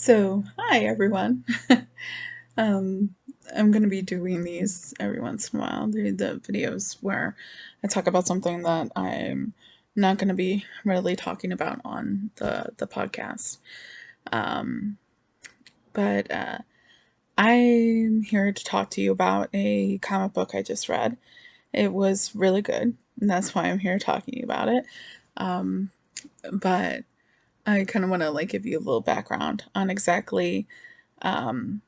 So, hi everyone. um, I'm going to be doing these every once in a while, the videos where I talk about something that I'm not going to be readily talking about on the podcast. Um, but I'm here to talk to you about a comic book I just read. It was really good, and that's why I'm here talking about it. Um, but I kind of want to give you a little background on exactly um,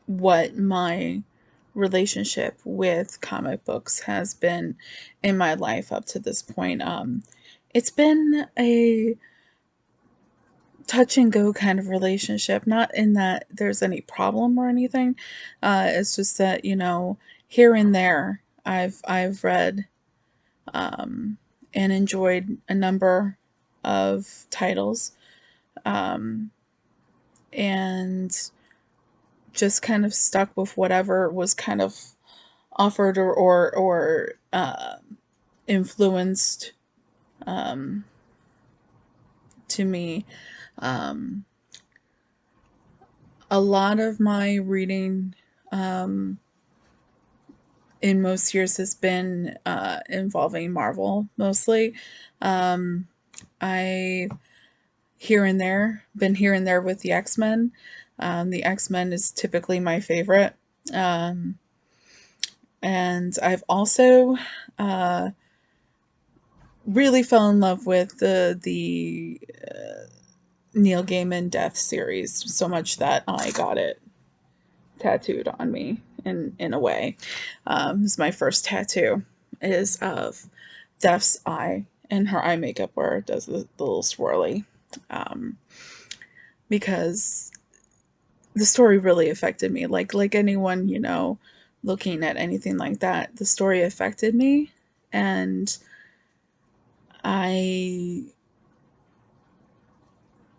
what my relationship with comic books has been in my life up to this point. It's been a touch and go kind of relationship, not in that there's any problem or anything. It's just that, here and there I've read um, and enjoyed a number of titles, um, and just kind of stuck with whatever was kind of offered or influenced um, to me. Um, a lot of my reading um, in most years has been involving Marvel mostly. Um, I been here and there with the X-Men. The X-Men is typically my favorite. Um, and I've also uh, really fell in love with the Neil Gaiman Death series so much that I got it tattooed on me in a way. This is my first tattoo is of Death's eye and her eye makeup where it does the little swirly. Um, because the story really affected me. Like anyone, looking at anything like that, the story affected me, and I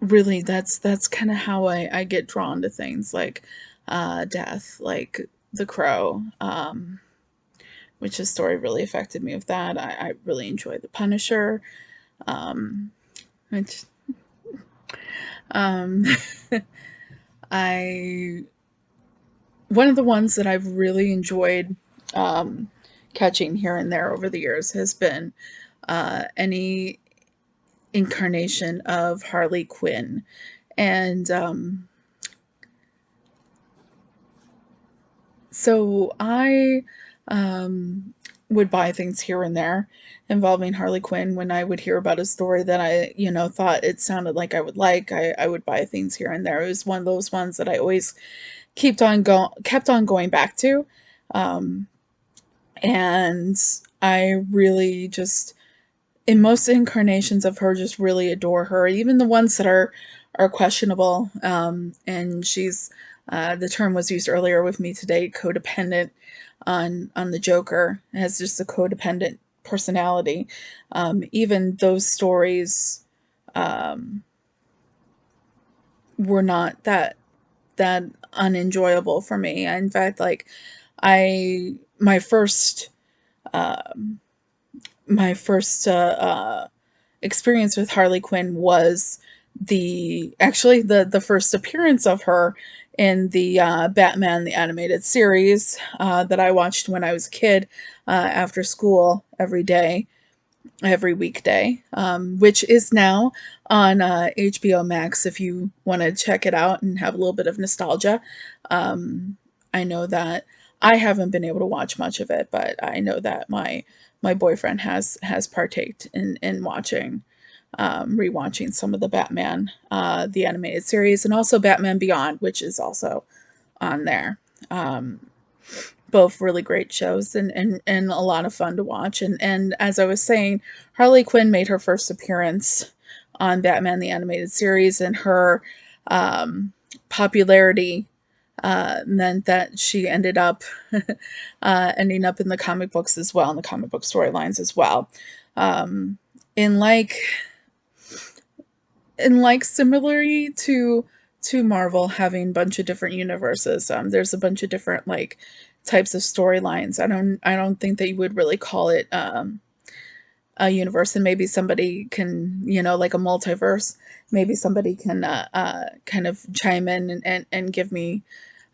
really that's kind of how I get drawn to things like death, like The Crow, which his story really affected me of that. I really enjoy The Punisher, um, which um, I one of the ones that I've really enjoyed um, catching here and there over the years has been any incarnation of Harley Quinn. And so I um, would buy things here and there involving Harley Quinn when I would hear about a story that I, thought it sounded like I would like. I would buy things here and there. It was one of those ones that I always kept on going back to. Um, and I really just in most incarnations of her just really adore her, even the ones that are questionable. And she's the term was used earlier with me today, codependent on the Joker, has just a codependent personality. Even those stories um, were not that unenjoyable for me. In fact, like I um, my first experience with Harley Quinn was the first appearance of her in the Batman the animated series that I watched when I was a kid after school every day, every weekday, which is now on HBO Max if you want to check it out and have a little bit of nostalgia. I know that I haven't been able to watch much of it, but I know that my boyfriend has partaked in watching rewatching some of the Batman the animated series and also Batman Beyond, which is also on there. Um, both really great shows and a lot of fun to watch. And as I was saying, Harley Quinn made her first appearance on Batman the Animated Series, and her popularity meant that she ending up in the comic books as well, in the comic book storylines as well. Um, in like similarly to Marvel having a bunch of different universes, there's a bunch of different types of storylines. I don't think that you would really call it universe, and maybe somebody can, like a multiverse, maybe somebody can kind of chime in and give me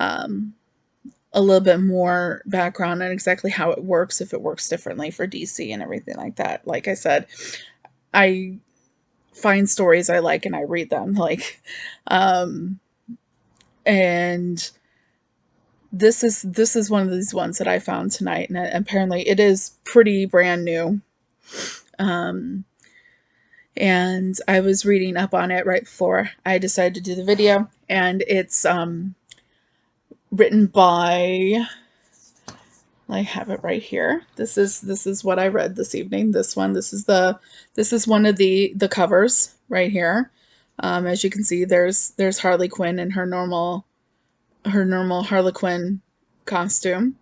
a little bit more background on exactly how it works, if it works differently for DC and everything like that. Like I said, I find stories I like and I read them, um and this is one of these ones that I found tonight, and apparently it is pretty brand new. um and I was reading up on it right before I decided to do the video, and it's written by, I have it right here. This is what I read this evening. This is one of the covers right here. As you can see, there's Harley Quinn in her normal Harley Quinn costume.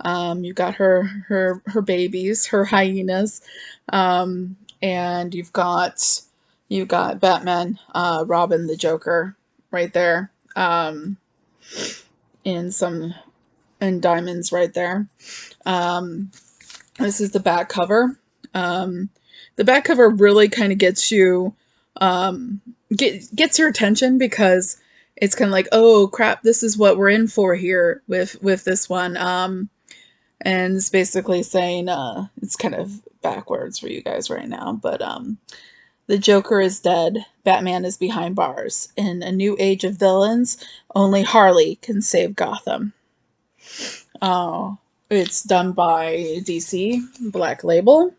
You've got her babies, her hyenas, and you've got Batman, Robin, the Joker, right there, in some and diamonds right there. Um, this is the back cover. The back cover really kind of gets you, gets your attention, because it's kind of like, oh crap, this is what we're in for here with this one. And it's basically saying, it's kind of backwards for you guys right now, but the Joker is dead. Batman is behind bars. In a new age of villains, only Harley can save Gotham. Oh, it's done by DC, Black Label.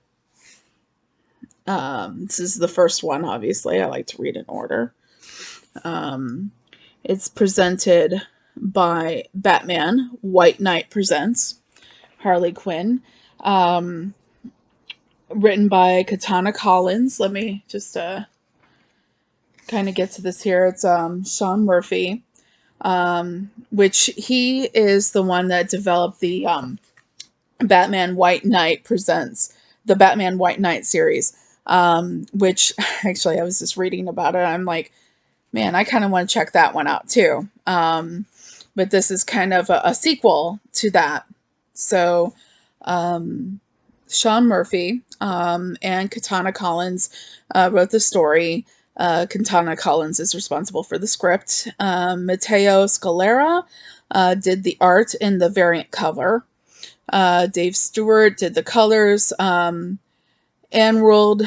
This is the first one, obviously. I like to read in order. It's presented by Batman. White Knight presents Harley Quinn. Written by Katana Collins. Let me just kind of get to this here. It's Sean Murphy, which he is the one that developed the Batman White Knight presents the Batman White Knight series, which actually I was just reading about it. I'm like, man, I kind of want to check that one out too. But this is kind of a sequel to that. So Sean Murphy and Katana Collins wrote the story. Katana Collins is responsible for the script. Matteo Scalera did the art and the variant cover. Dave Stewart did the colors. And world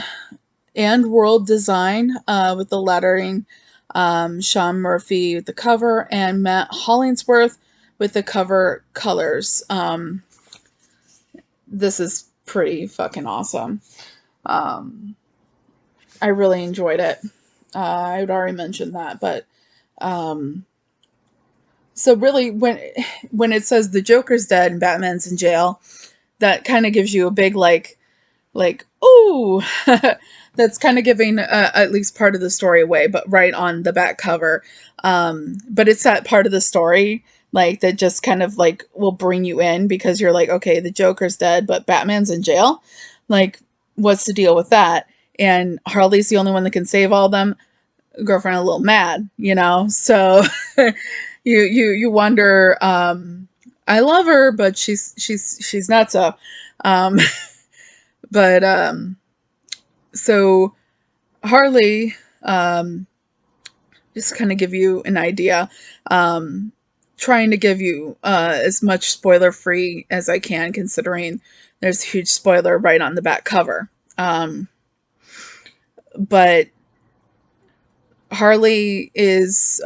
design with the lettering. Sean Murphy with the cover, and Matt Hollingsworth with the cover colors. This is pretty fucking awesome. I really enjoyed it. I had already mentioned that, but so really, when it says the Joker's dead and Batman's in jail, that kind of gives you a big like, ooh, that's kind of giving at least part of the story away, but right on the back cover. But it's that part of the story, like, that just kind of like will bring you in, because you're like, okay, the Joker's dead, but Batman's in jail. Like, what's the deal with that? And Harley's the only one that can save all of them. Girlfriend a little mad, so you wonder. I love her, but she's not so. But so Harley, just kind of give you an idea, trying to give you as much spoiler free as I can, considering there's a huge spoiler right on the back cover. But Harley is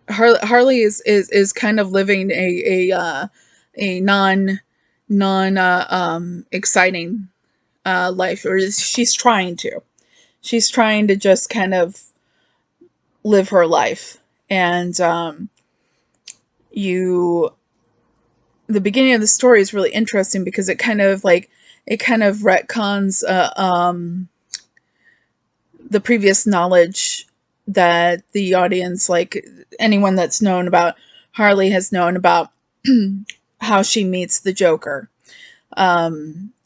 Harley is kind of living a non exciting life, or she's trying to just kind of live her life. And the beginning of the story is really interesting, because it kind of retcons the previous knowledge that the audience, like anyone that's known about Harley, has known about how she meets the Joker.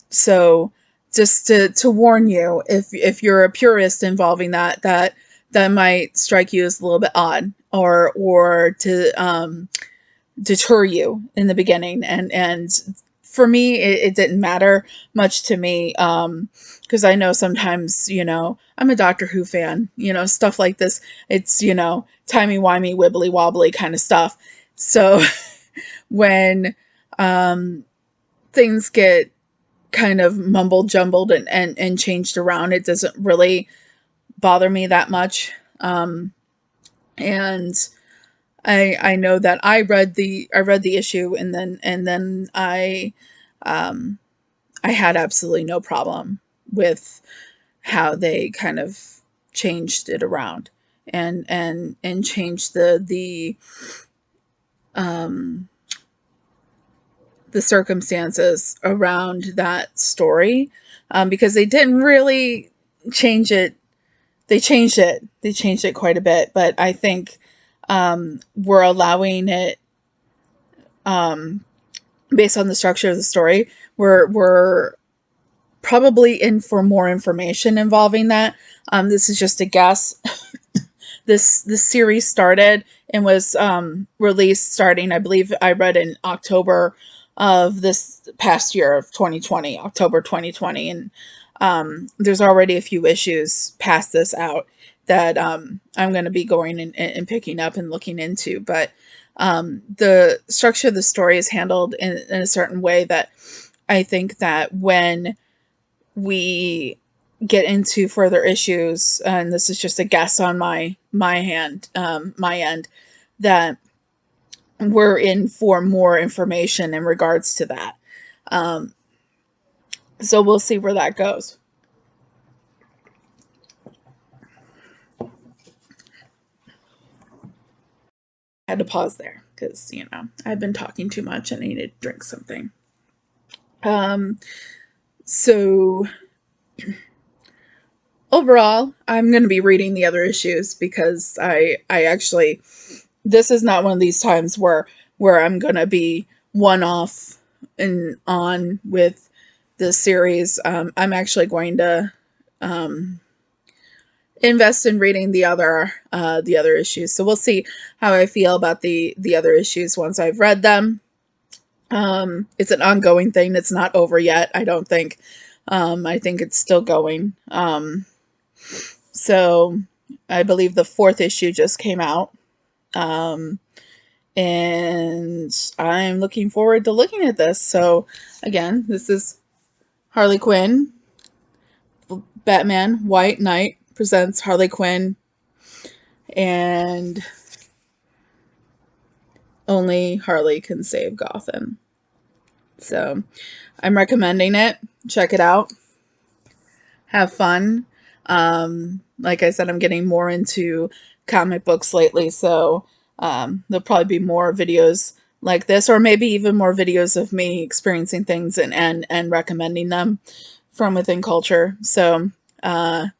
So just to warn you, if you're a purist involving that might strike you as a little bit odd, or to deter you in the beginning, and for me, it didn't matter much to me. Because I know sometimes, I'm a Doctor Who fan, stuff like this. It's, timey-wimey, wibbly-wobbly kind of stuff. So when things get kind of mumbled jumbled and changed around, it doesn't really bother me that much. And I know that I read the issue, and then I had absolutely no problem with how they kind of changed it around and changed um the circumstances around that story, because they didn't really change it. They changed it quite a bit, but I think we're allowing it, um, based on the structure of the story. We're probably in for more information involving that. This is just a guess. This series started and was released starting, I believe I read, in October of this past year of 2020, October 2020, and there's already a few issues past this out that I'm going to be going and picking up and looking into. But the structure of the story is handled in a certain way that I think that when we get into further issues, and this is just a guess on my end, that we're in for more information in regards to that. Um, so we'll see where that goes. I had to pause there because I've been talking too much and I need to drink something. Um, so overall, I'm going to be reading the other issues because I actually, this is not one of these times where I'm going to be one off and on with the series. I'm actually going to um, invest in reading the other issues. So we'll see how I feel about the other issues once I've read them. It's an ongoing thing. It's not over yet, I don't think. I think it's still going. So I believe the fourth issue just came out. Um, and I'm looking forward to looking at this. So again, this is Harley Quinn, Batman White Knight presents Harley Quinn, and only Harley can save Gotham. So I'm recommending it. Check it out. Have fun. Like I said, I'm getting more into comic books lately, so there'll probably be more videos like this, or maybe even more videos of me experiencing things and recommending them from within culture. So check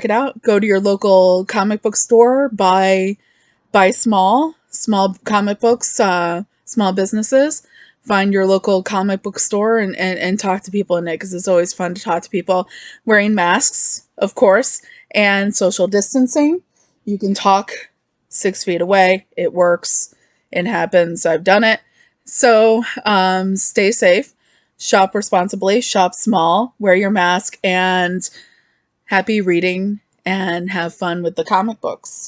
it out. Go to your local comic book store. Buy small comic books, small businesses. Find your local comic book store and talk to people in it, because it's always fun to talk to people wearing masks, of course, and social distancing. You can talk 6 feet away. It works. It happens. I've done it. So stay safe, shop responsibly, shop small, wear your mask, and happy reading and have fun with the comic books.